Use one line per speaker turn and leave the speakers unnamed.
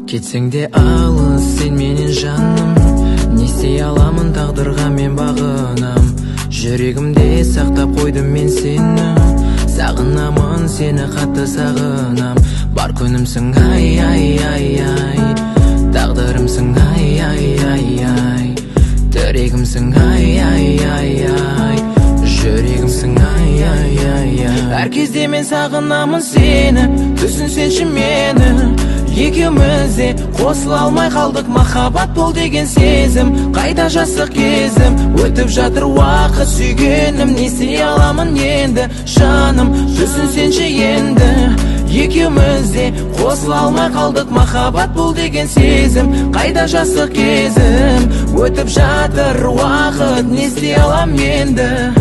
Кетсең де алыс сен менен жаным, не істей аламын, тағдырға мен бағынам. Жүрегімде сақтап қойдым мен сені, сағынамын сені, қатты сағынам. Бар күнімсің ай ай ай ай, тағдырымсың ай ай ай ай, тірегімсің ай ай ай ай, жүрегімсің ай ай ай ай. Әр кезде мен сағынамын сені, түсінсеңші мені. Екеуміз де қосыла алмай қалдық, махаббат бол деген сезім қайда жастық кезім. Өтіп жатыр уақыт сүйгенім, не істей аламын енді жаным, түсінсеңші енді. Екеуміз де қосыла алмай қалдық, махаббат бол деген сезім қайда жастық кезім. Өтіп жатыр уақыт, не істей аламын енді.